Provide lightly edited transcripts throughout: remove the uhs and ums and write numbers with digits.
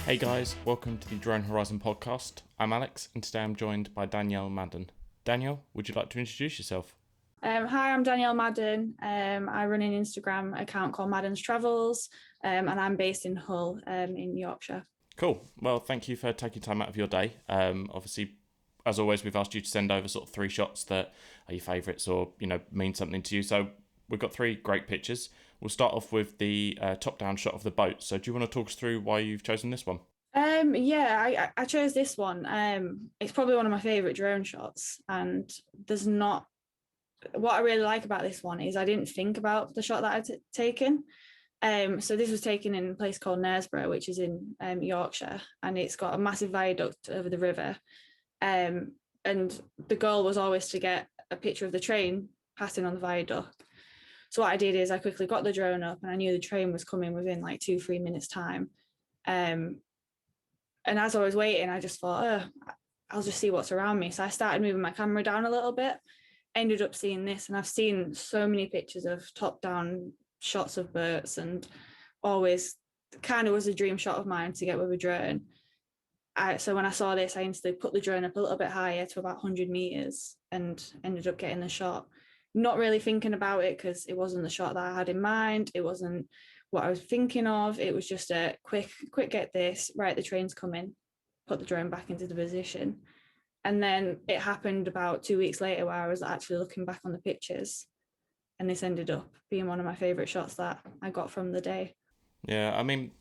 Hey guys, welcome to the Drone Horizon podcast. I'm Alex, and today I'm joined by Danielle Madden. Danielle, would you like to introduce yourself? Hi, I'm Danielle Madden. I run an Instagram account called Madden's Travels, and I'm based in Hull, in Yorkshire. Cool. Well, thank you for taking time out of your day. Obviously, as always, we've asked you to send over sort of 3 shots that are your favourites or mean something to you. So we've got 3 great pictures. We'll start off with the top-down shot of the boat. So do you want to talk us through why you've chosen this one? I chose this one. It's probably one of my favourite drone shots, and there's not. What I really like about this one is I didn't think about the shot that I'd taken. So this was taken in a place called Knaresborough, which is in Yorkshire, and it's got a massive viaduct over the river. And the goal was always to get a picture of the train passing on the viaduct. So what I did is I quickly got the drone up, and I knew the train was coming within like 2-3 minutes time. Um, and as I was waiting, I just thought, I'll just see what's around me. So I started moving my camera down a little bit, ended up seeing this, and I've seen so many pictures of top down shots of boats, and always kind of was a dream shot of mine to get with a drone. So when I saw this, I instantly put the drone up a little bit higher to about 100 meters and ended up getting the shot. Not really thinking about it because it wasn't the shot that I had in mind. It wasn't what I was thinking of. It was just a quick get this, right, the train's coming, put the drone back into the position. And then it happened about 2 weeks later where I was actually looking back on the pictures, and this ended up being one of my favourite shots that I got from the day. Yeah, I mean,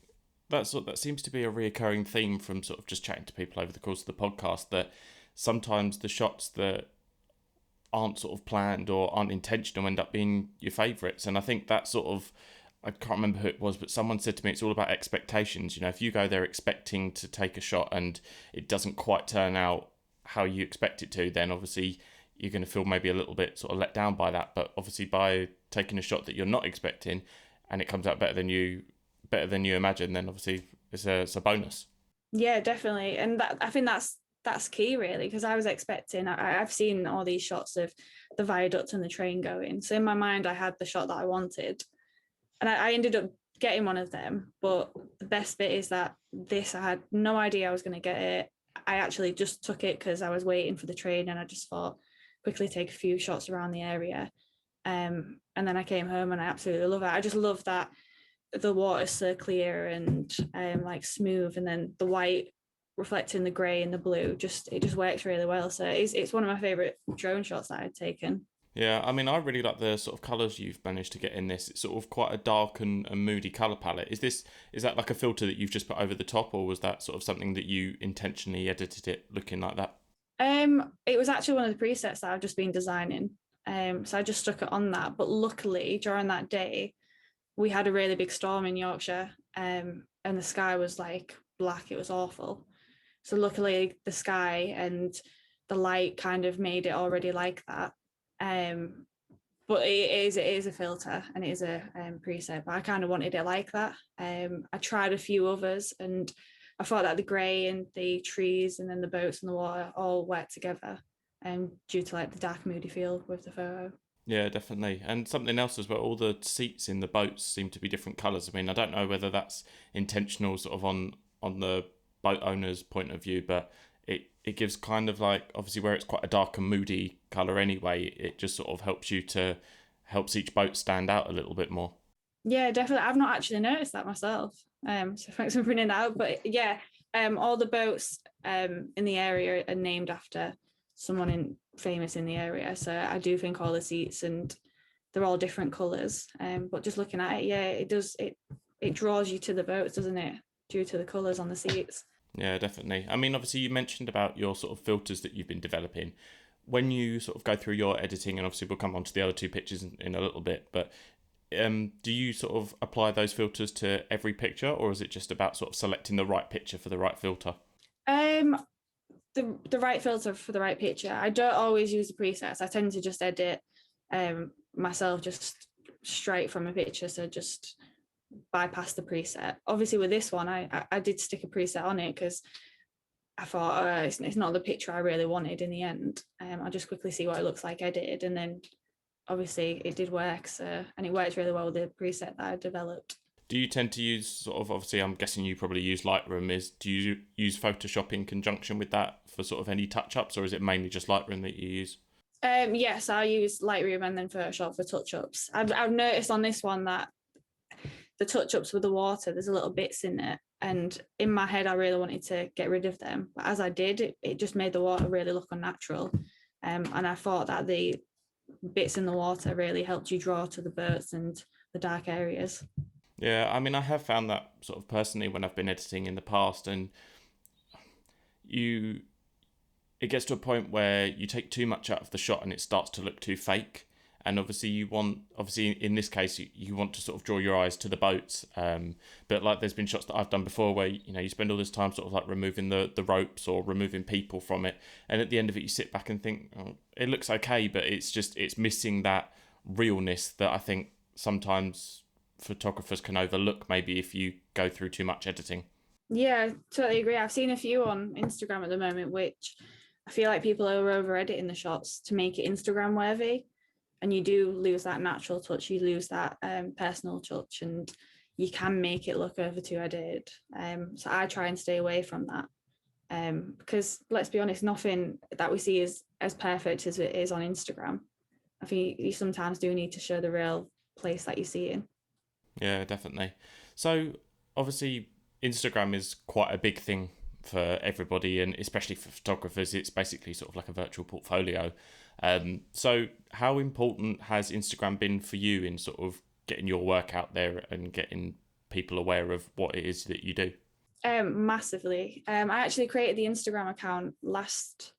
that seems to be a reoccurring theme from sort of just chatting to people over the course of the podcast, that sometimes the shots that aren't sort of planned or aren't intentional end up being your favourites. And I think that sort of, I can't remember who it was, but someone said to me it's all about expectations. If you go there expecting to take a shot and it doesn't quite turn out how you expect it to, then obviously you're going to feel maybe a little bit sort of let down by that. But obviously by taking a shot that you're not expecting and it comes out better than you imagine, then obviously it's a bonus. Yeah, definitely. And I think that's key really, because I was expecting, I've seen all these shots of the viaduct and the train going. So in my mind, I had the shot that I wanted, and I ended up getting one of them. But the best bit is that this, I had no idea I was going to get it. I actually just took it because I was waiting for the train, and I just thought quickly take a few shots around the area. And then I came home and I absolutely love it. I just love that the water's so clear and like smooth, and then the white reflecting the grey and the blue, it just works really well. So it's one of my favourite drone shots that I'd taken. Yeah, I mean, I really like the sort of colours you've managed to get in this. It's sort of quite a dark and moody colour palette. Is that like a filter that you've just put over the top, or was that sort of something that you intentionally edited it looking like that? It was actually one of the presets that I've just been designing. So I just stuck it on that. But luckily, during that day, we had a really big storm in Yorkshire, and the sky was like black. It was awful. So luckily, the sky and the light kind of made it already like that. Um, but it is a filter, and it is a preset. But I kind of wanted it like that. I tried a few others, and I thought that the grey and the trees and then the boats and the water all worked together, due to like the dark moody feel with the photo. Yeah, definitely. And something else as well, all the seats in the boats seem to be different colours. I mean, I don't know whether that's intentional sort of on the boat owner's point of view, but it gives kind of like, obviously where it's quite a dark and moody colour anyway, it just sort of helps each boat stand out a little bit more. Yeah, definitely. I've not actually noticed that myself. So thanks for bringing that out. But yeah, all the boats in the area are named after someone famous in the area. So I do think all the seats, and they're all different colours. But just looking at it, yeah, it draws you to the boats, doesn't it? Due to the colours on the seats. Yeah, definitely. I mean, obviously, you mentioned about your sort of filters that you've been developing. When you sort of go through your editing, and obviously we'll come on to the other 2 pictures in a little bit, but do you sort of apply those filters to every picture, or is it just about sort of selecting the right picture for the right filter? Um, the right filter for the right picture. I don't always use the presets. I tend to just edit myself just straight from a picture, so just bypass the preset. Obviously, with this one, I did stick a preset on it because I thought it's not the picture I really wanted in the end. I'll just quickly see what it looks like edited, and then obviously it did work. So, and it works really well with the preset that I developed. Do you tend to use sort of, obviously I'm guessing you probably use Lightroom, do you use Photoshop in conjunction with that for sort of any touch-ups, or is it mainly just Lightroom that you use? Yes, I use Lightroom and then Photoshop for touch-ups. I've noticed on this one that the touch-ups with the water, there's a little bits in it. And in my head, I really wanted to get rid of them. But as I did, it just made the water really look unnatural. And I thought that the bits in the water really helped you draw to the birds and the dark areas. Yeah, I mean, I have found that sort of personally when I've been editing in the past, and you it gets to a point where you take too much out of the shot and it starts to look too fake. And obviously obviously in this case, you want to sort of draw your eyes to the boats. But like there's been shots that I've done before where, you spend all this time sort of like removing the ropes or removing people from it. And at the end of it, you sit back and think, oh, it looks okay, but it's missing that realness that I think sometimes photographers can overlook maybe if you go through too much editing. Yeah, totally agree. I've seen a few on Instagram at the moment, which I feel like people are over editing the shots to make it Instagram worthy. And you do lose that natural touch, you lose that personal touch, and you can make it look over too edited. So I try and stay away from that. Because let's be honest, nothing that we see is as perfect as it is on Instagram. I think you sometimes do need to show the real place that you see in. Yeah, definitely. So obviously Instagram is quite a big thing for everybody, and especially for photographers. It's basically sort of like a virtual portfolio. So how important has Instagram been for you in sort of getting your work out there and getting people aware of what it is that you do? Massively. I actually created the Instagram account last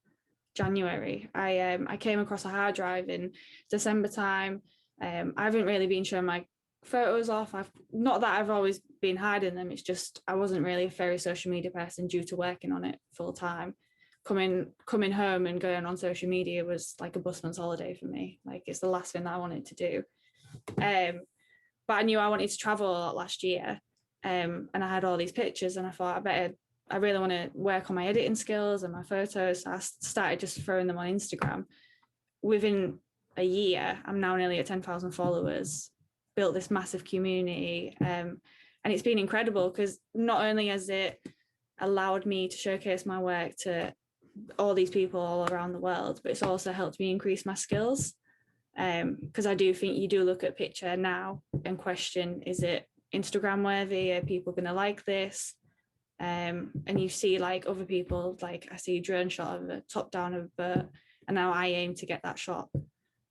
January. I came across a hard drive in December time. I haven't really been showing my photos off. I've not that I've always been hiding them. It's just I wasn't really a very social media person due to working on it full time. Coming home and going on social media was like a busman's holiday for me. Like it's the last thing that I wanted to do. But I knew I wanted to travel a lot last year. And I had all these pictures, and I thought I really want to work on my editing skills and my photos. So I started just throwing them on Instagram. Within a year, I'm now nearly at 10,000 followers, built this massive community. And it's been incredible because not only has it allowed me to showcase my work to all these people all around the world, but it's also helped me increase my skills. Because I do think you do look at a picture now and question, is it Instagram worthy? Are people going to like this? And you see like other people, like I see a drone shot of a top down of a bird, and now I aim to get that shot.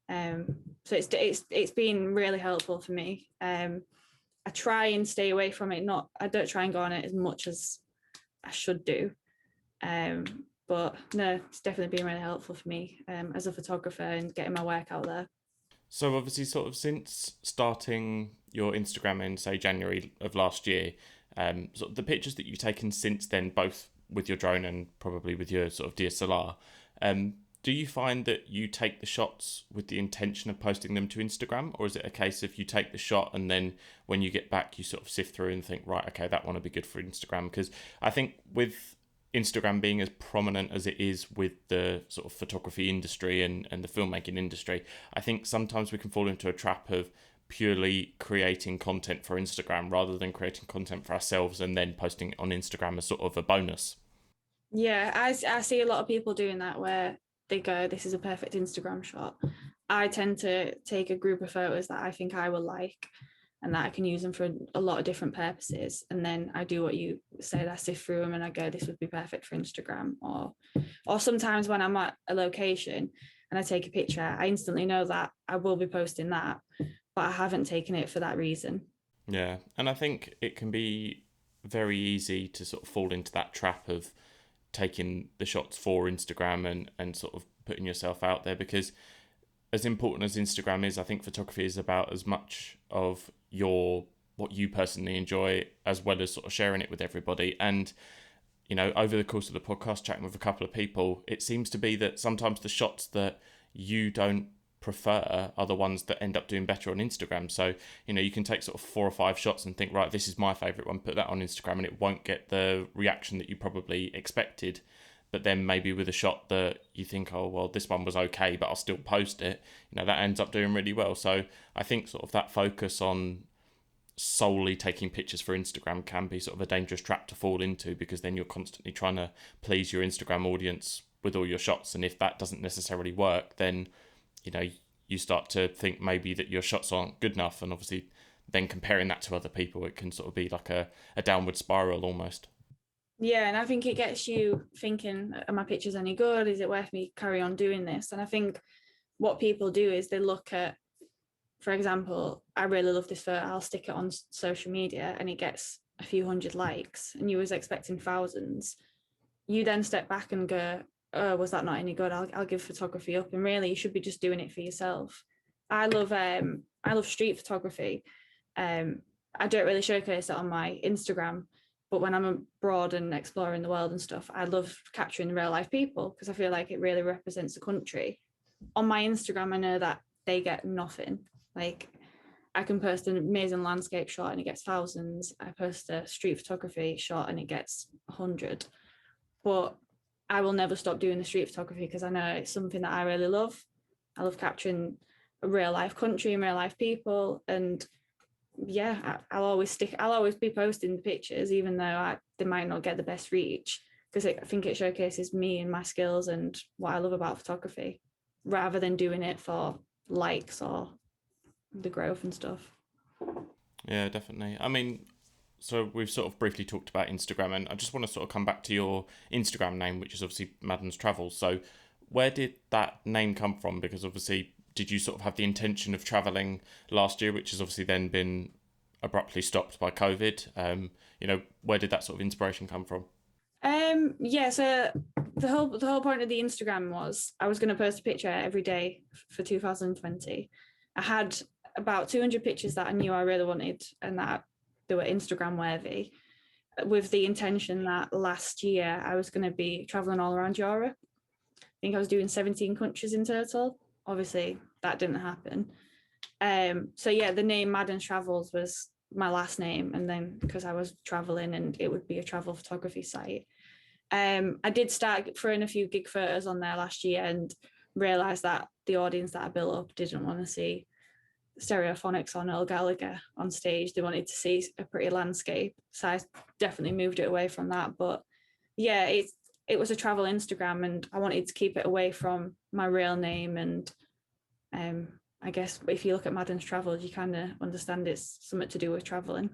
So it's been really helpful for me. I try and stay away from it. I don't try and go on it as much as I should do. But no, it's definitely been really helpful for me as a photographer and getting my work out there. So obviously sort of since starting your Instagram in say January of last year, sort of the pictures that you've taken since then, both with your drone and probably with your sort of DSLR, do you find that you take the shots with the intention of posting them to Instagram, or is it a case of you take the shot and then when you get back you sort of sift through and think, right, okay, that one will be good for Instagram? Because I think with Instagram being as prominent as it is with the sort of photography industry and the filmmaking industry, I think sometimes we can fall into a trap of purely creating content for Instagram rather than creating content for ourselves and then posting it on Instagram as sort of a bonus. Yeah, I see a lot of people doing that where they go, this is a perfect Instagram shot. I tend to take a group of photos that I think I will like and that I can use them for a lot of different purposes. And then I do what you said, I sift through them and I go, this would be perfect for Instagram. Or sometimes when I'm at a location and I take a picture, I instantly know that I will be posting that, but I haven't taken it for that reason. Yeah, and I think it can be very easy to sort of fall into that trap of taking the shots for Instagram and sort of putting yourself out there, because as important as Instagram is, I think photography is about as much of what you personally enjoy as well as sort of sharing it with everybody. And over the course of the podcast, chatting with a couple of people, it seems to be that sometimes the shots that you don't prefer are the ones that end up doing better on Instagram. So you can take sort of 4 or 5 shots and think, right, this is my favorite one, put that on Instagram, and it won't get the reaction that you probably expected. But then maybe with a shot that you think, oh, well, this one was okay, but I'll still post it, that ends up doing really well. So I think sort of that focus on solely taking pictures for Instagram can be sort of a dangerous trap to fall into, because then you're constantly trying to please your Instagram audience with all your shots, and if that doesn't necessarily work, then you start to think maybe that your shots aren't good enough, and obviously then comparing that to other people, it can sort of be like a downward spiral almost. Yeah, and I think it gets you thinking, are my pictures any good? Is it worth me carry on doing this? And I think what people do is they look at, for example, I really love this photo, I'll stick it on social media and it gets a few hundred likes and you was expecting thousands. You then step back and go, oh, was that not any good? I'll give photography up. And really you should be just doing it for yourself. I love street photography. I don't really showcase it on my Instagram, but when I'm abroad and exploring the world and stuff, I love capturing real life people because I feel like it really represents the country. On my Instagram, I know that they get nothing. Like I can post an amazing landscape shot and it gets thousands. I post a street photography shot and it gets 100. But I will never stop doing the street photography because I know it's something that I really love. I love capturing a real life country and real life people. And yeah, I'll always be posting the pictures, even though they might not get the best reach, because I think it showcases me and my skills and what I love about photography, rather than doing it for likes or the growth and stuff. Yeah, definitely. I mean, so we've sort of briefly talked about Instagram, and I just want to sort of come back to your Instagram name, which is obviously Madden's Travels. So where did that name come from? Because obviously, did you sort of have the intention of traveling last year, which has obviously then been abruptly stopped by COVID? Where did that sort of inspiration come from? Yeah, so the whole point of the Instagram was I was going to post a picture every day for 2020. I had about 200 pictures that I knew I really wanted and that they were Instagram worthy, with the intention that last year I was going to be traveling all around Europe. I think I was doing 17 countries in total. Obviously, that didn't happen. So yeah, the name Madden Travels was my last name, and then because I was traveling and it would be a travel photography site. I did start throwing a few gig photos on there last year and realised that the audience that I built up didn't want to see Stereophonics or Noel Gallagher on stage. They wanted to see a pretty landscape. So I definitely moved it away from that. But yeah, it was a travel Instagram and I wanted to keep it away from my real name. And I guess if you look at Madden's Travels, you kind of understand it's something to do with traveling.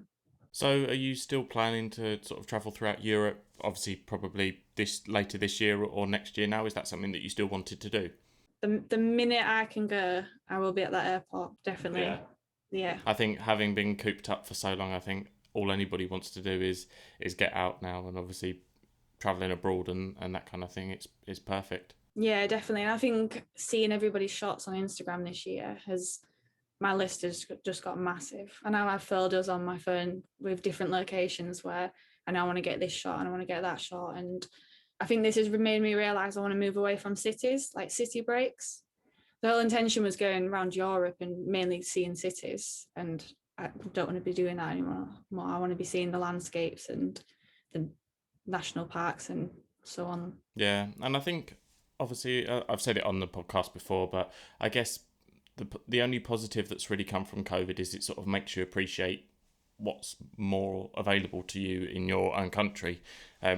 So are you still planning to sort of travel throughout Europe? Obviously, probably later this year or next year now. Is that something that you still wanted to do? The minute I can go, I will be at that airport, definitely. Yeah. Yeah. I think having been cooped up for so long, I think all anybody wants to do is get out now, and obviously traveling abroad and that kind of thing. It's perfect. Yeah, definitely. And I think seeing everybody's shots on Instagram this year has my list has just got massive. I now have folders on my phone with different locations where I now want to get this shot and I want to get that shot. And I think this has made me realise I want to move away from cities, like city breaks. The whole intention was going around Europe and mainly seeing cities. And I don't want to be doing that anymore. I want to be seeing the landscapes and the national parks and so on. Yeah, and I think obviously I've said it on the podcast before, but I guess the only positive that's really come from COVID is it sort of makes you appreciate what's more available to you in your own country,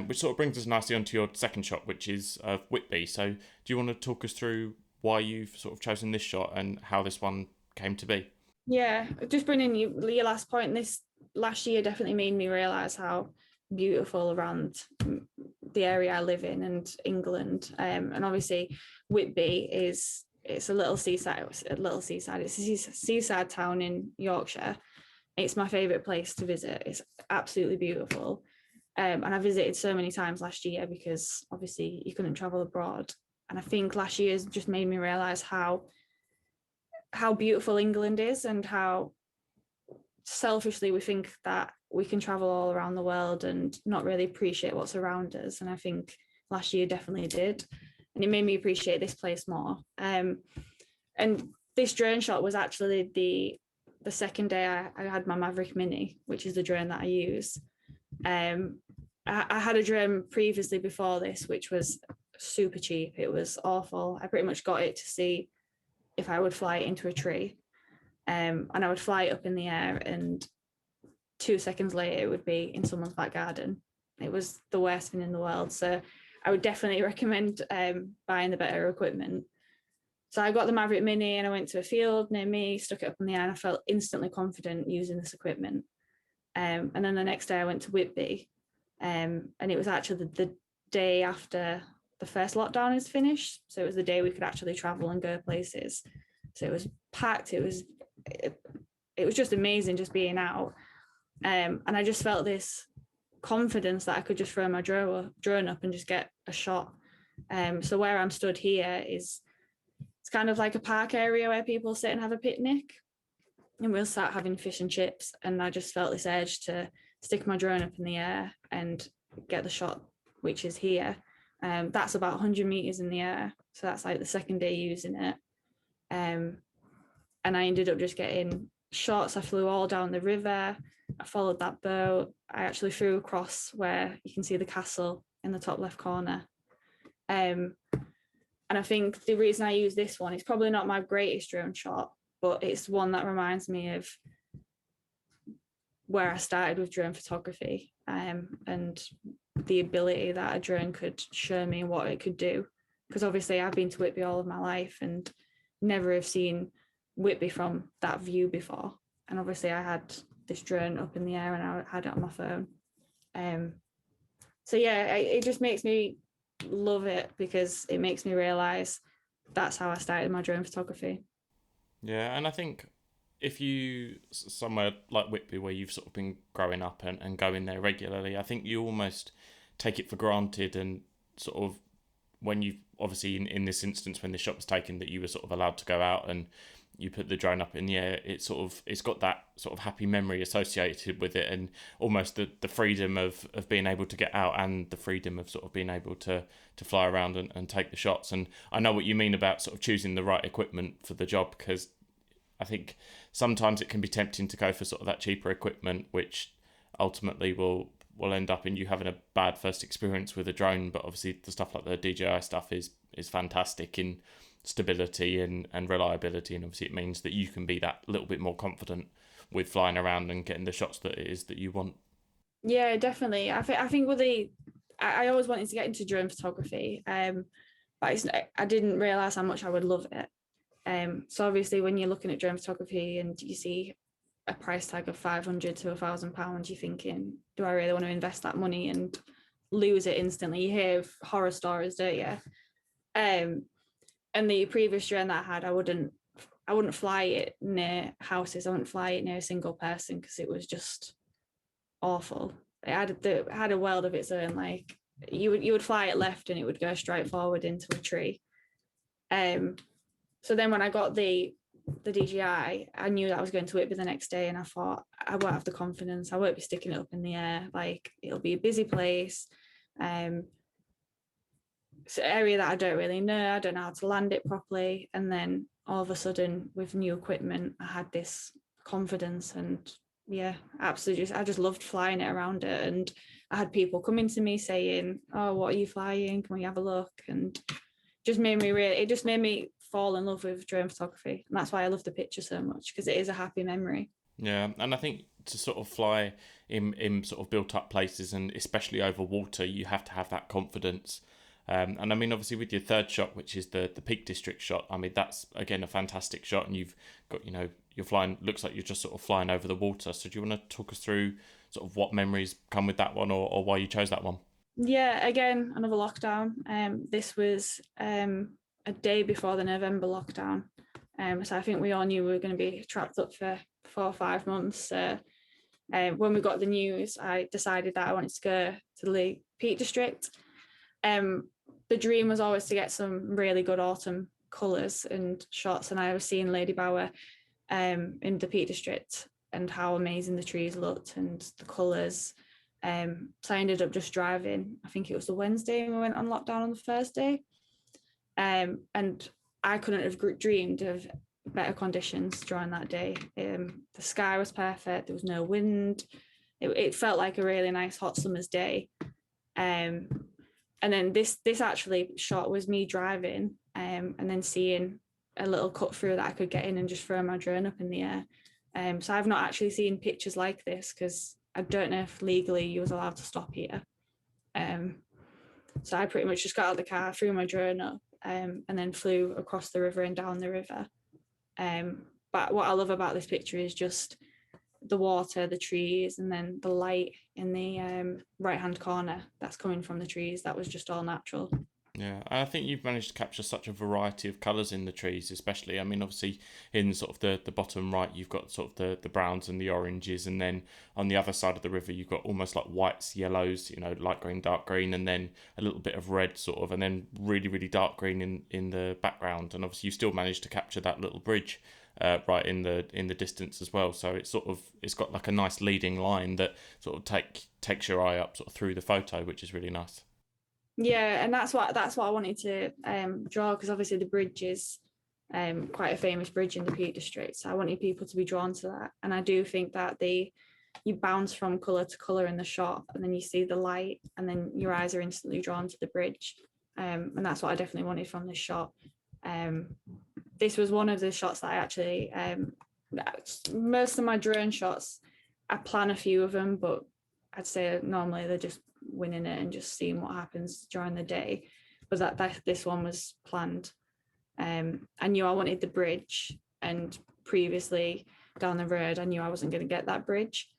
which sort of brings us nicely onto your second shot, which is Whitby. So do you want to talk us through why you've sort of chosen this shot and how this one came to be? Yeah, just bringing your last point. This last year definitely made me realise how beautiful around the area I live in and England. And obviously Whitby it's a little seaside. It's a seaside town in Yorkshire. It's my favourite place to visit. It's absolutely beautiful. And I visited so many times last year because obviously you couldn't travel abroad. And I think last year has just made me realise how beautiful England is and how selfishly we think that we can travel all around the world and not really appreciate what's around us. And I think last year definitely did. And it made me appreciate this place more. And this drone shot was actually the second day I had my Maverick Mini, which is the drone that I use. I had a drone previously before this, which was super cheap. It was awful. I pretty much got it to see if I would fly it into a tree. And I would fly it up in the air and 2 seconds later it would be in someone's back garden. It was the worst thing in the world. So I would definitely recommend buying the better equipment. So I got the Maverick Mini and I went to a field near me, stuck it up in the air, and I felt instantly confident using this equipment. And then the next day I went to Whitby, and it was actually the day after the first lockdown is finished. So it was the day we could actually travel and go places. So it was packed. It was just amazing just being out. And I just felt this confidence that I could just throw my drone up and just get a shot. So where I'm stood here is, it's kind of like a park area where people sit and have a picnic, and we'll start having fish and chips. And I just felt this urge to stick my drone up in the air and get the shot, which is here. That's about 100 meters in the air. So that's like the second day using it. And I ended up just getting shots. I flew all down the river. I followed that boat. I actually flew across where you can see the castle in the top left corner. And I think the reason I use this one, it's probably not my greatest drone shot, but it's one that reminds me of where I started with drone photography, and the ability that a drone could show me what it could do. Because obviously I've been to Whitby all of my life and never have seen Whitby from that view before. And obviously I had this drone up in the air and I had it on my phone. So yeah, it just makes me love it, because it makes me realize that's how I started my drone photography. Yeah, and I think if you somewhere like Whitby where you've sort of been growing up and going there regularly, I think you almost take it for granted, and sort of when you obviously in this instance when the shot was taken that you were sort of allowed to go out and you put the drone up in the air, it's got that sort of happy memory associated with it, and almost the freedom of being able to get out and the freedom of sort of being able to fly around and take the shots. And I know what you mean about sort of choosing the right equipment for the job, because I think sometimes it can be tempting to go for sort of that cheaper equipment, which ultimately will end up in you having a bad first experience with a drone. But obviously the stuff like the DJI stuff is fantastic in stability and reliability, and obviously it means that you can be that little bit more confident with flying around and getting the shots that it is that you want. Yeah, definitely. I think with I always wanted to get into drone photography, but I didn't realize how much I would love it. So obviously when you're looking at drone photography and you see a price tag of £500 to £1,000, you're thinking, do I really want to invest that money and lose it instantly? You hear horror stories, don't you? And the previous drone that I had, I wouldn't fly it near houses. I wouldn't fly it near a single person, because it was just awful. It had a world of its own. Like you would fly it left and it would go straight forward into a tree. So then when I got the DJI, I knew that I was going to Whitby the next day, and I thought, I won't have the confidence. I won't be sticking it up in the air. Like, it'll be a busy place. It's an area that I don't really know. I don't know how to land it properly. And then all of a sudden, with new equipment, I had this confidence, and yeah, absolutely. I just loved flying it around it. And I had people coming to me saying, "Oh, what are you flying? Can we have a look?" And it just made me fall in love with drone photography. And that's why I love the picture so much, because it is a happy memory. Yeah, and I think to sort of fly in sort of built up places, and especially over water, you have to have that confidence. And I mean, obviously, with your third shot, which is the Peak District shot, I mean, that's again a fantastic shot, and you've got, you're flying, looks like you're just sort of flying over the water. So do you want to talk us through sort of what memories come with that one, or why you chose that one? Yeah, again, another lockdown. This was a day before the November lockdown. So I think we all knew we were going to be trapped up for 4 or 5 months. So when we got the news, I decided that I wanted to go to the Peak District. The dream was always to get some really good autumn colours and shots, and I was seeing Lady Bower in the Peak District and how amazing the trees looked and the colours. So I ended up just driving. I think it was the Wednesday, and we went on lockdown on the Thursday. And I couldn't have dreamed of better conditions during that day. The sky was perfect. There was no wind. It felt like a really nice hot summer's day. And then this actually shot was me driving, and then seeing a little cut through that I could get in and just throw my drone up in the air. So I've not actually seen pictures like this, because I don't know if legally you was allowed to stop here. So I pretty much just got out of the car, threw my drone up, and then flew across the river and down the river. But what I love about this picture is just the water, the trees, and then the light in the right-hand corner that's coming from the trees. That was just all natural. Yeah, and I think you've managed to capture such a variety of colours in the trees, especially. I mean, obviously, in sort of the bottom right, you've got sort of the browns and the oranges, and then on the other side of the river, you've got almost like whites, yellows, light green, dark green, and then a little bit of red, sort of, and then really, really dark green in the background. And obviously, you still managed to capture that little bridge right in the distance as well. So it's got like a nice leading line that sort of takes your eye up sort of through the photo, which is really nice. Yeah, and that's what I wanted to draw, because obviously the bridge is quite a famous bridge in the Peak District. So I wanted people to be drawn to that, and I do think that you bounce from colour to colour in the shot, and then you see the light, and then your eyes are instantly drawn to the bridge, and that's what I definitely wanted from this shot. This was one of the shots that I actually most of my drone shots, I plan a few of them, but I'd say normally they're just winning it and just seeing what happens during the day. But that this one was planned. I knew I wanted the bridge, and previously down the road I knew I wasn't going to get that bridge.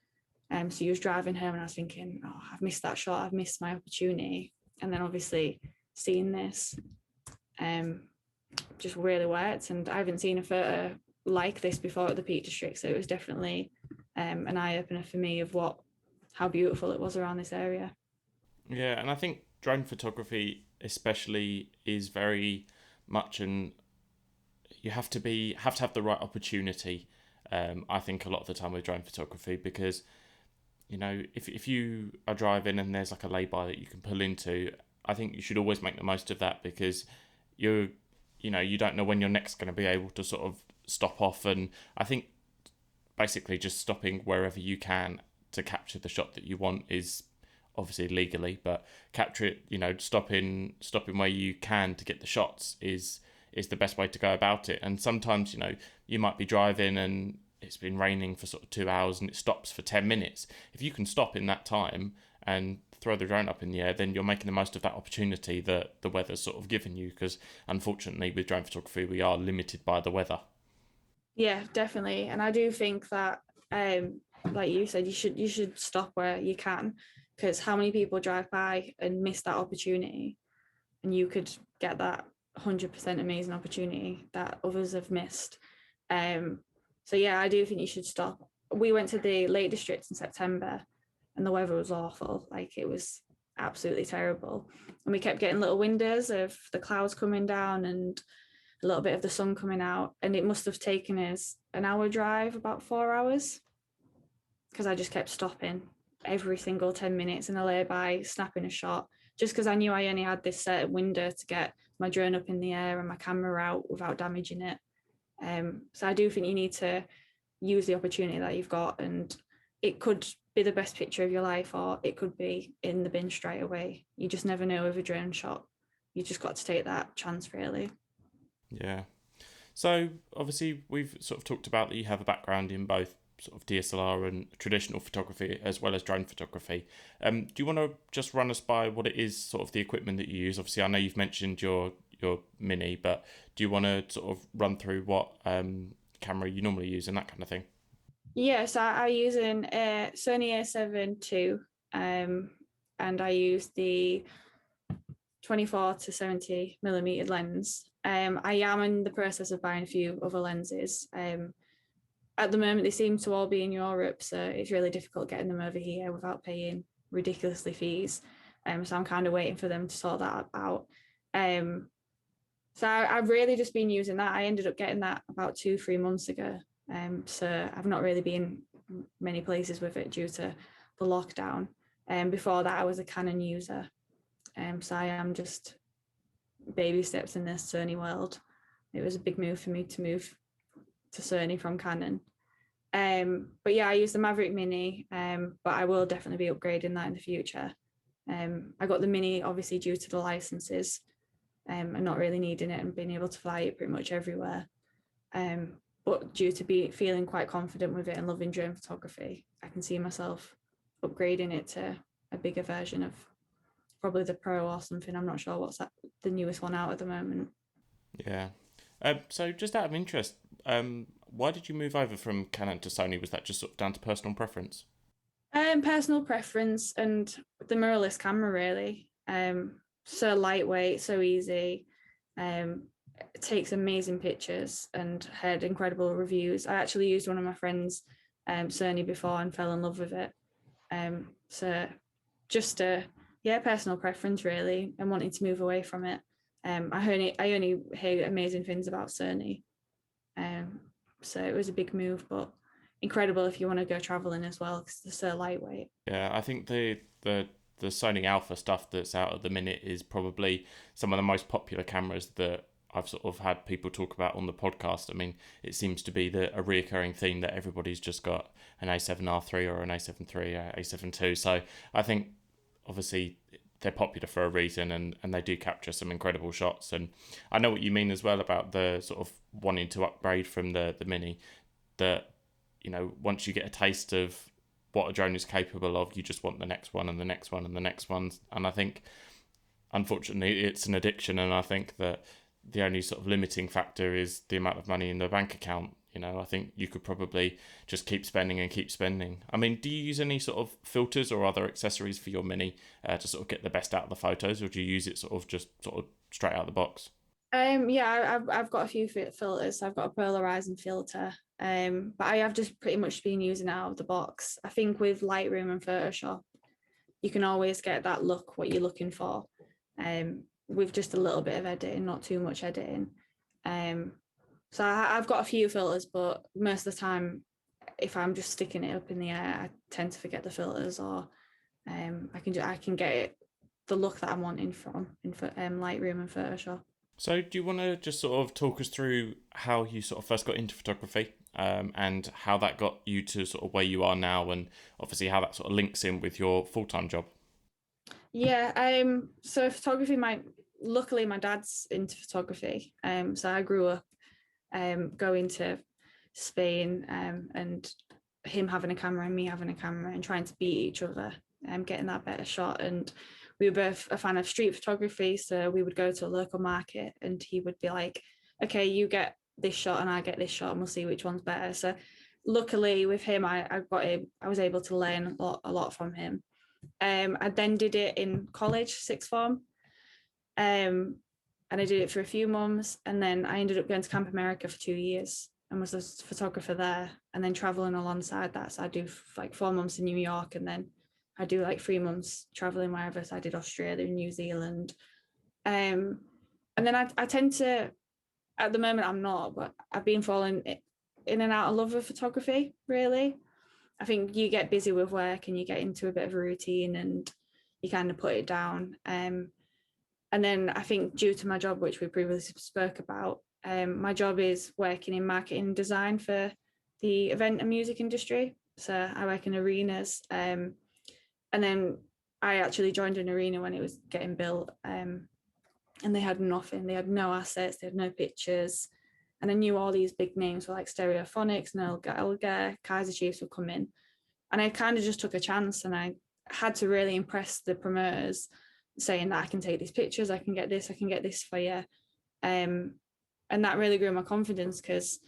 So he was driving home and I was thinking, oh, I've missed that shot, I've missed my opportunity. And then obviously seeing this just really worked, and I haven't seen a photo like this before at the Peak District, so it was definitely an eye-opener for me of how beautiful it was around this area. Yeah, and I think drone photography especially is very much you have to have the right opportunity. I think a lot of the time with drone photography, because if you are driving and there's like a lay-by that you can pull into, I think you should always make the most of that, because you don't know when you're next going to be able to sort of stop off. And I think basically just stopping wherever you can to capture the shot that you want is obviously legally, but capture it, stopping where you can to get the shots is the best way to go about it. And sometimes, you might be driving and it's been raining for sort of 2 hours and it stops for 10 minutes. If you can stop in that time and throw the drone up in the air, then you're making the most of that opportunity that the weather's sort of given you, because unfortunately with drone photography we are limited by the weather. Yeah, definitely. And I do think that like you said, you should stop where you can, because how many people drive by and miss that opportunity, and you could get that 100% amazing opportunity that others have missed. So yeah, I do think you should stop. We went to the Lake District in September and the weather was awful. Like, it was absolutely terrible. And we kept getting little windows of the clouds coming down and a little bit of the sun coming out. And it must have taken us an hour drive, about 4 hours, because I just kept stopping every single 10 minutes in a lay-by, snapping a shot, just because I knew I only had this certain window to get my drone up in the air and my camera out without damaging it. So I do think you need to use the opportunity that you've got, and it could be the best picture of your life, or it could be in the bin straight away. You just never know with a drone shot. You just got to take that chance, really. Yeah. So obviously we've sort of talked about that you have a background in both sort of DSLR and traditional photography as well as drone photography. Do you want to just run us by what it is, sort of the equipment that you use? Obviously, I know you've mentioned your Mini, but do you want to sort of run through what camera you normally use and that kind of thing? Yes, I use an Sony A7 II, and I use the 24 to 70 millimeter lens. I am in the process of buying a few other lenses. At the moment, they seem to all be in Europe, so it's really difficult getting them over here without paying ridiculously fees. So I'm kind of waiting for them to sort that out. So I've really just been using that. I ended up getting that about 2-3 months ago. So I've not really been many places with it due to the lockdown. Before that, I was a Canon user. So I am just baby steps in this Sony world. It was a big move for me to move to Sony from Canon. But yeah, I use the Maverick Mini, but I will definitely be upgrading that in the future. I got the Mini obviously due to the licenses, and not really needing it and being able to fly it pretty much everywhere. But due to be feeling quite confident with it and loving drone photography, I can see myself upgrading it to a bigger version of probably the Pro or something. I'm not sure what's the newest one out at the moment. Yeah. So just out of interest, why did you move over from Canon to Sony? Was that just sort of down to personal preference? Personal preference and the mirrorless camera really. So lightweight, so easy. Um, it takes amazing pictures and had incredible reviews. I actually used one of my friends' Sony before and fell in love with it. So just a personal preference really, and wanting to move away from it. I only hear amazing things about Sony. Um, so it was a big move, but incredible if you want to go traveling as well because they're so lightweight. Yeah, I think the Sony Alpha stuff that's out at the minute is probably some of the most popular cameras that I've sort of had people talk about on the podcast. I mean, it seems to be a reoccurring theme that everybody's just got an A7R3 or an A7 III, A7 II. So I think obviously they're popular for a reason, and they do capture some incredible shots. And I know what you mean as well about the sort of wanting to upgrade from the Mini, that, you know, once you get a taste of what a drone is capable of, you just want the next one and the next one and the next one. And I think, unfortunately, it's an addiction. And I think that the only sort of limiting factor is the amount of money in the bank account. You know, I think you could probably just keep spending and keep spending. I mean, do you use any sort of filters or other accessories for your Mini to sort of get the best out of the photos, or do you use it sort of just sort of straight out of the box? Yeah, I've got a few filters. I've got a polarizing filter, but I have just pretty much been using it out of the box. I think with Lightroom and Photoshop, you can always get that look what you're looking for, with just a little bit of editing, not too much editing. Um, so I've got a few filters, but most of the time, if I'm just sticking it up in the air, I tend to forget the filters, or I can get it the look that I'm wanting from in Lightroom and Photoshop. So, do you want to just sort of talk us through how you sort of first got into photography, and how that got you to sort of where you are now, and obviously how that sort of links in with your full time job? Yeah, so photography, luckily my dad's into photography. So I grew up going to Spain, and him having a camera and me having a camera and trying to beat each other, getting that better shot. And we were both a fan of street photography, so we would go to a local market and he would be like, okay, you get this shot and I get this shot and we'll see which one's better. So luckily with him, I was able to learn a lot from him. I then did it in college, sixth form, and I did it for a few months, and then I ended up going to Camp America for 2 years and was a photographer there, and then traveling alongside that. So I do like 4 months in New York, and then I do like 3 months traveling wherever. So I did Australia, New Zealand, and then I tend to, at the moment I'm not, but I've been falling in and out of love with photography. Really, I think you get busy with work and you get into a bit of a routine and you kind of put it down. And then I think due to my job, which we previously spoke about, my job is working in marketing and design for the event and music industry. So I work in arenas. And then I actually joined an arena when it was getting built. And they had nothing. They had no assets. They had no pictures. And I knew all these big names were like Stereophonics, Noel Gallagher, Kaiser Chiefs would come in. And I kind of just took a chance, and I had to really impress the promoters, saying that I can take these pictures, I can get this for you. Um, and that really grew my confidence, because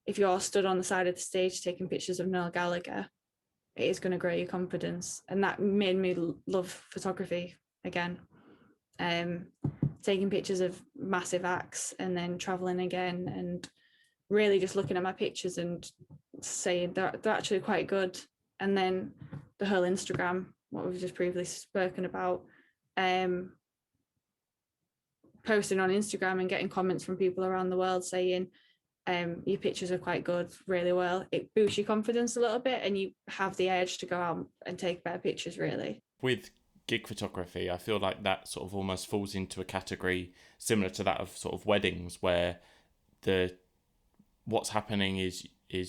if you're stood on the side of the stage taking pictures of Noel Gallagher, it is going to grow your confidence. And that made me love photography again. Um, Taking pictures of massive acts and then traveling again, and really just looking at my pictures and saying they're actually quite good. And then the whole Instagram, what we've just previously spoken about, um, posting on Instagram and getting comments from people around the world saying, your pictures are quite good, really well. It boosts your confidence a little bit, and you have the edge to go out and take better pictures, really. With gig photography, I feel like that sort of almost falls into a category similar to that of sort of weddings, where the what's happening is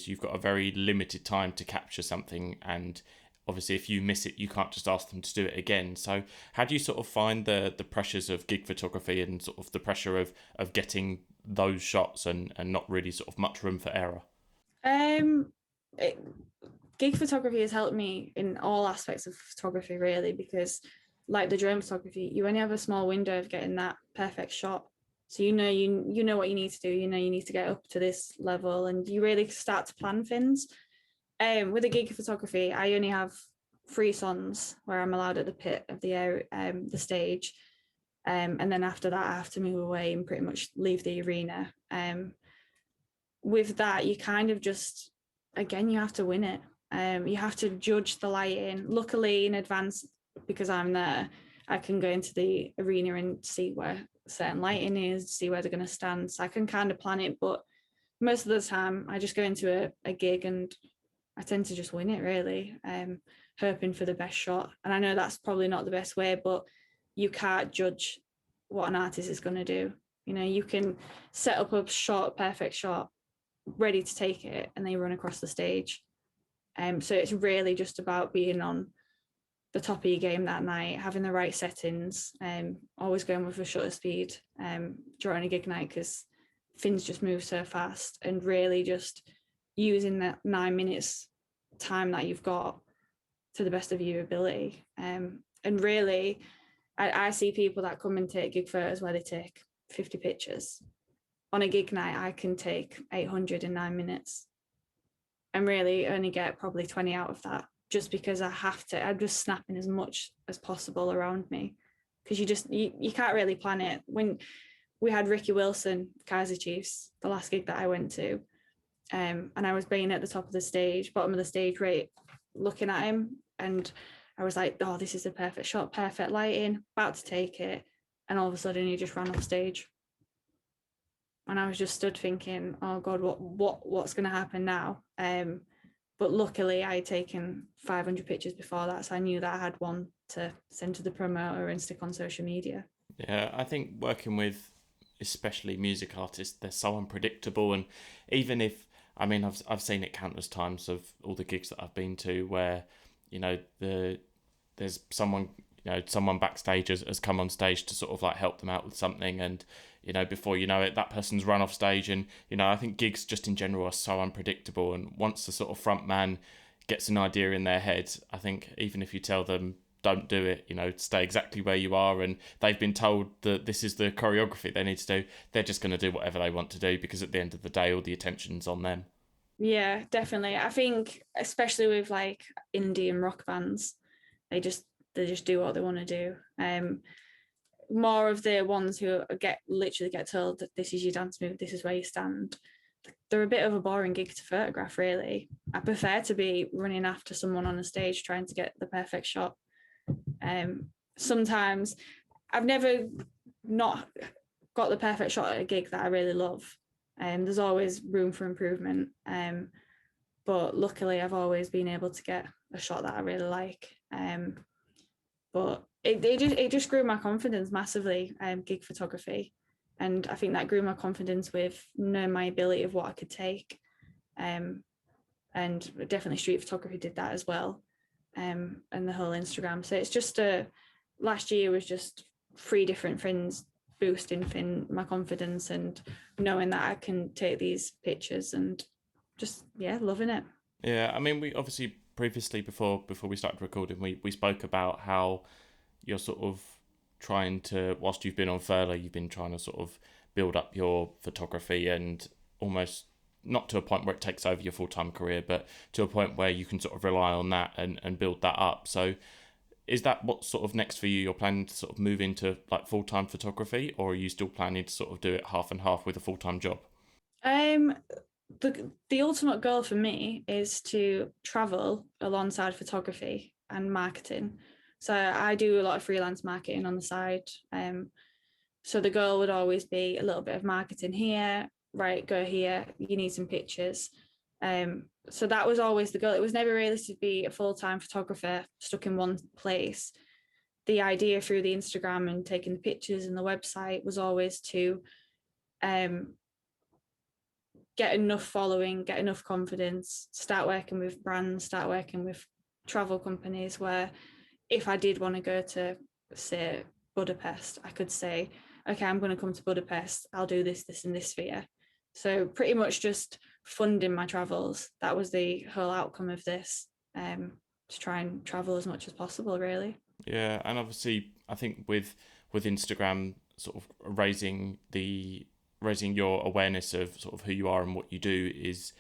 you've got a very limited time to capture something, and obviously if you miss it you can't just ask them to do it again. So how do you sort of find the pressures of gig photography and sort of the pressure of getting those shots and not really sort of much room for error? Um, it, gig photography has helped me in all aspects of photography, really, because like the drone photography, you only have a small window of getting that perfect shot. So you know what you need to do. You know you need to get up to this level, and you really start to plan things. With the gig photography, I only have 3 sons where I'm allowed at the pit of the air, the stage, and then after that, I have to move away and pretty much leave the arena. With that, you kind of just, again, you have to win it. You have to judge the lighting. Luckily, in advance, because I'm there, I can go into the arena and see where certain lighting is, see where they're going to stand. So I can kind of plan it. But most of the time, I just go into a gig and I tend to just win it, really, hoping for the best shot. And I know that's probably not the best way, but you can't judge what an artist is going to do. You know, you can set up a shot, perfect shot, ready to take it, and they run across the stage. So it's really just about being on the top of your game that night, having the right settings, always going with a shutter speed during a gig night, because things just move so fast, and really just using that 9 minutes time that you've got to the best of your ability. And really, I see people that come and take gig photos where they take 50 pictures. On a gig night, I can take 800 in 9 minutes and really only get probably 20 out of that, just because I'm just snapping as much as possible around me, because you can't really plan it. When we had Ricky Wilson, Kaiser Chiefs, the last gig that I went to, and I was being at the top of the stage, bottom of the stage, right, looking at him, and I was like, oh, this is a perfect shot, perfect lighting, about to take it, and all of a sudden he just ran off stage. And I was just stood thinking, oh God, what's going to happen now? But luckily I had taken 500 pictures before that, so I knew that I had one to send to the promoter and stick on social media. Yeah, I think working with especially music artists, they're so unpredictable, and even if I mean I've seen it countless times of all the gigs that I've been to where there's someone backstage has come on stage to sort of like help them out with something, and before you know it, that person's run off stage. And I think gigs just in general are so unpredictable, and once the sort of front man gets an idea in their head, I think even if you tell them don't do it, stay exactly where you are, and they've been told that this is the choreography they need to do, they're just going to do whatever they want to do, because at the end of the day all the attention's on them. Yeah, definitely. I think especially with like indie and rock bands, they just do what they want to do. More of the ones who literally get told that this is your dance move, this is where you stand. They're a bit of a boring gig to photograph, really. I prefer to be running after someone on a stage trying to get the perfect shot. Sometimes I've never not got the perfect shot at a gig that I really love. There's always room for improvement. But luckily I've always been able to get a shot that I really like. But it just grew my confidence massively, gig photography. And I think that grew my confidence with knowing my ability of what I could take. And definitely street photography did that as well. And the whole Instagram. So it's just last year was just 3 different things boosting my confidence and knowing that I can take these pictures and just, yeah, loving it. Yeah, I mean, we obviously previously before we started recording, we spoke about how you're sort of trying to, whilst you've been on furlough, you've been trying to sort of build up your photography, and almost not to a point where it takes over your full-time career, but to a point where you can sort of rely on that and build that up. So is that what's sort of next for you? You're planning to sort of move into like full-time photography, or are you still planning to sort of do it half and half with a full-time job? Um, the ultimate goal for me is to travel alongside photography and marketing. So I do a lot of freelance marketing on the side. So the goal would always be a little bit of marketing here, right? Go here, you need some pictures. So that was always the goal. It was never really to be a full-time photographer stuck in one place. The idea through the Instagram and taking the pictures and the website was always to get enough following, get enough confidence, start working with brands, start working with travel companies, where if I did want to go to, say, Budapest, I could say, okay, I'm going to come to Budapest, I'll do this, this, and this for you. So pretty much just funding my travels. That was the whole outcome of this, to try and travel as much as possible, really. Yeah, and obviously, I think with Instagram sort of raising your awareness of sort of who you are and what you do is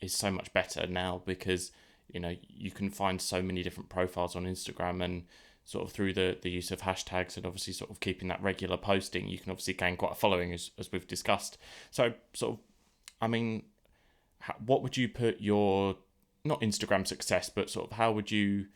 so much better now, because you can find so many different profiles on Instagram, and sort of through the use of hashtags and obviously sort of keeping that regular posting, you can obviously gain quite a following, as we've discussed. So sort of, I mean, what would you put your, not Instagram success, but sort of how would you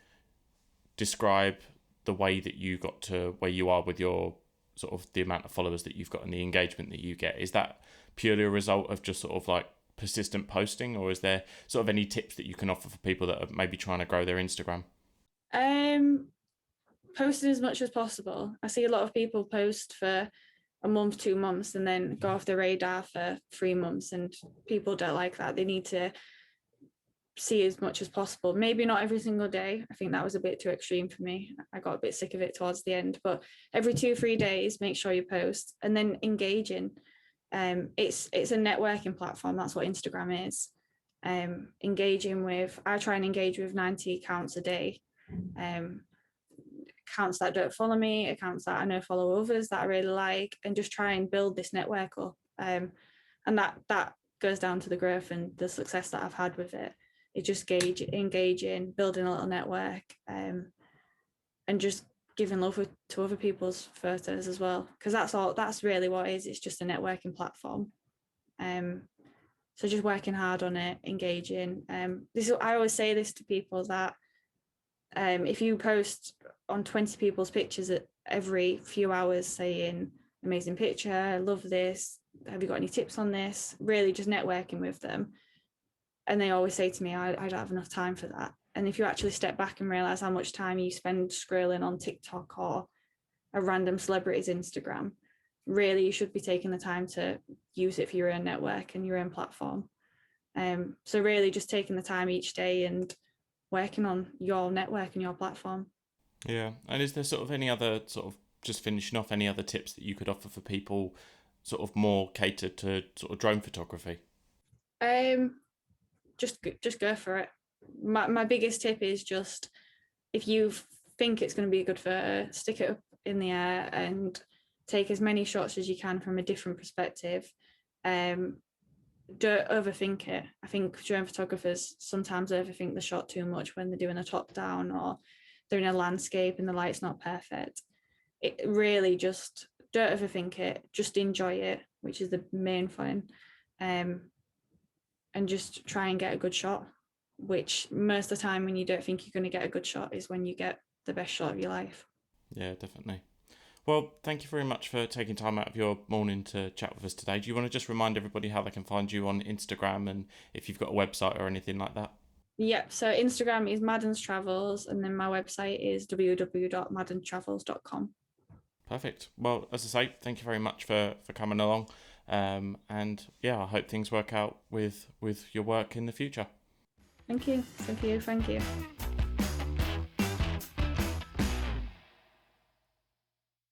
describe the way that you got to where you are with your sort of the amount of followers that you've got and the engagement that you get? Is that purely a result of just sort of like persistent posting, or is there sort of any tips that you can offer for people that are maybe trying to grow their Instagram? Posting as much as possible. I see a lot of people post for a month, 2 months, and then go off the radar for 3 months, and people don't like that. They need to see as much as possible. Maybe not every single day. I think that was a bit too extreme for me. I got a bit sick of it towards the end, but every 2-3 days, make sure you post, and then engaging. It's a networking platform. That's what Instagram is. I try and engage with 90 accounts a day. Accounts that don't follow me, accounts that I know follow others that I really like, and just try and build this network up. And that goes down to the growth and the success that I've had with it. It's just engaging, building a little network, and just giving love to other people's photos as well, because that's really what it is. It's just a networking platform. So just working hard on it, engaging. I always say this to people, that if you post on 20 people's pictures at every few hours saying amazing picture, I love this, have you got any tips on this, really just networking with them. And they always say to me, I don't have enough time for that. And if you actually step back and realize how much time you spend scrolling on TikTok or a random celebrity's Instagram, really you should be taking the time to use it for your own network and your own platform. So really just taking the time each day and working on your network and your platform. Yeah, and is there sort of any other sort of, just finishing off, any other tips that you could offer for people sort of more catered to sort of drone photography? Um, just go for it. My biggest tip is just, if you think it's going to be a good photo, stick it up in the air and take as many shots as you can from a different perspective. Don't overthink it. I think drone photographers sometimes overthink the shot too much when they're doing a top down, or they're in a landscape and the light's not perfect. It really, just don't overthink it. Just enjoy it, which is the main thing. And just try and get a good shot, which most of the time when you don't think you're going to get a good shot is when you get the best shot of your life. Yeah, definitely. Well, thank you very much for taking time out of your morning to chat with us today. Do you want to just remind everybody how they can find you on Instagram, and if you've got a website or anything like that? Yep. So Instagram is Madden's Travels, and then my website is www.maddentravels.com. Perfect. Well, as I say, thank you very much for coming along. And yeah, I hope things work out with your work in the future. Thank you. Thank you. Thank you.